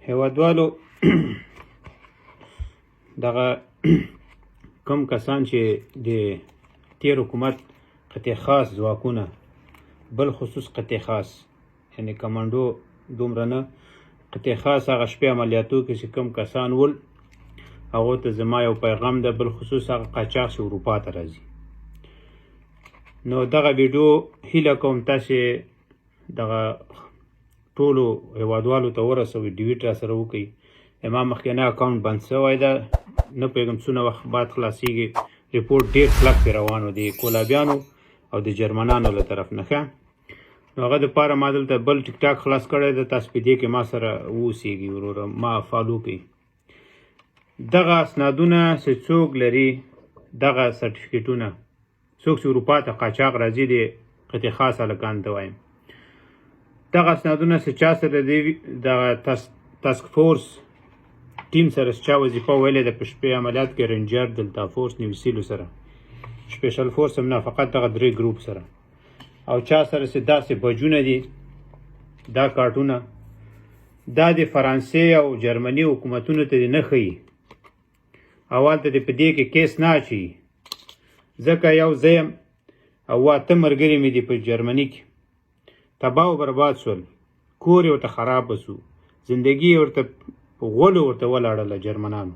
هیوادوالو دغه کم کسان چې د تیر حکومت قطع خاص ځواکونه بل خصوص قطع خاص یعنی کمانډو دومره نه قطع خاص هغه شپې عملیاتو کې چې کم کسان ول هغو ته زما یو پیغام ده، بل خصوص هغه قاچاق چې اروپا ته راځي. نو دغه ویډیو هیله کوم تاسې دغه ټولو هیوادوالو ته ورسوئ، ډیویټ را سره وکړئ. زما مخکینی اکاونټ بند شوی ده، نه پوهېږم څونه وخت بعد خلاصېږي. ریپورټ ډېر کلک پرې روان و د کولابیانو او د جرمنانو له طرف نه. ښه نو هغه دپاره ما دلته بل ټیک ټاک خلاص کړی ده، تاسو په دې کې ما سره واوسېږئ وروره، ما فالو کړئ. دغه اسنادونه چې څوک لري، دغه سرټیفیکټونه څوک چې اروپا ته قاچاق راځي د قطع خاص هلکانو ته وایم، دغه اسنادونه چې چا سره دی، دغه تاسک فورس ټیم سره چا وظیفه ویلې ده په شپې عملیات کې، رینجر، دلتا فورس، نیوسیلو سره، سپیشل فورس هم نه، فقط دغه درې ګروپ سره، او چا سره چې داسې بجونه دي، دا کارټونه دا د فرانسې او جرمني حکومتونو ته نه ښیي، اول ته د په دې کې کیس نه اچوي، ځکه یو زه یم او اته ملګري مې دي په جرمني کې تباه و برباد شول، کور یې ورته خرابه شو، زندګي یې ورته په غولو ورته ولاړله جرمنانو.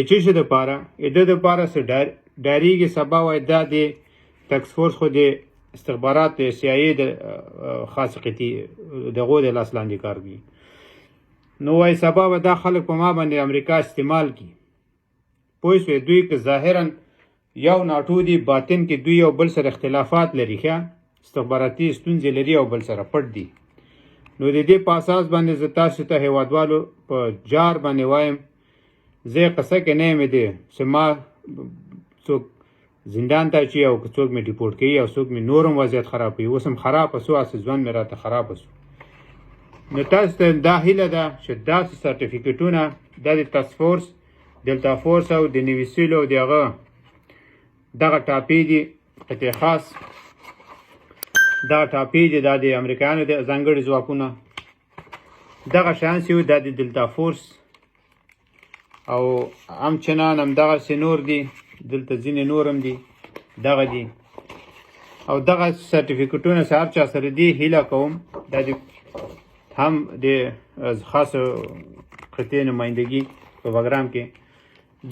چې څه دپاره د دپاره څه ډارېږي سبا وایي دا د تکس فورس خو د استخبارات د سی آی ای د خاص قطعي دغو د لاس لاندې کار کوي. نو وایي سبا به دا خلک په ما باندې امریکا استعمال کړي. پوه شوې، دوی که ظاهرا یو ناټو دي، باطن کې دوی یو بل سره اختلافات لري، ښه استخباراتي ستونزې لري او بل سره پټ دي. نو د دې په اساس باندې زه تاسو ته هیوادوالو په جار باندې وایم، زه قصه کې نه یم دی چې ما څوک زندان ته اچوي او که څوک مې ډیپورټ کوي او څوک مې نور هم وضعیت خراب کوي. اوس هم خرابه سو، هسې ژوند مې راته خرابه سو. نو تاسو ته دا هیله ده چې داسې سرټیفیکټونه دا د تاسک فورس، دلتا فورس او د نیوسیلو او د هغه دغه ټاپې دي قطع خاص، دغه ټاپې دي دا د امریکایانو د ځانګړي ځواکونه، دغه شیان چې دا د دلتا فورس او همچنان همدغسې نور دي، دلته ځینې نور هم دي، دغه دي. او دغه سرټیفیکټونه چې هر چا سره دي، هیله کوم دا د هم د خاصو قطعې نمایندګي په بګرام کې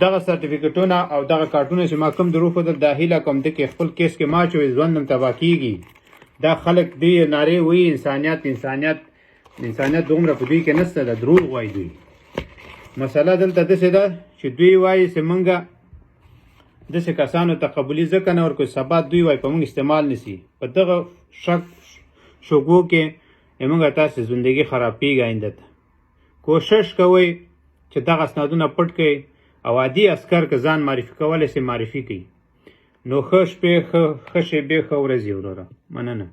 دغه سرټیفیکټونه او دغه کارټونه چې ما کوم در وښودل، دا هیله کوم ده کې خپل کیس کې ما اچوئ، ژوند هم تباه کېږي. دا خلک دوی نارې وایي انسانیت انسانیت انسانیت، دومره په دوی کې نشته، ده دروغ وایي دوی. مسله دلته داسې ده چې دوی وایي چې موږ داسې کسانو ته قبولي ځکه نه ورکوو، سبا دوی وایي په موږ استعمال نشي. په دغه شک شګو کې موږ تاسې زندګي خرابېږي. آینده ته کوشش کوئ چې دغه اسنادونه پټ کړئ او عادي عسکر که ځان معرفي کولی شي معرفي کړي. نو ښه شپې، ښه شیبې، ښه ورځې وروره. مننه.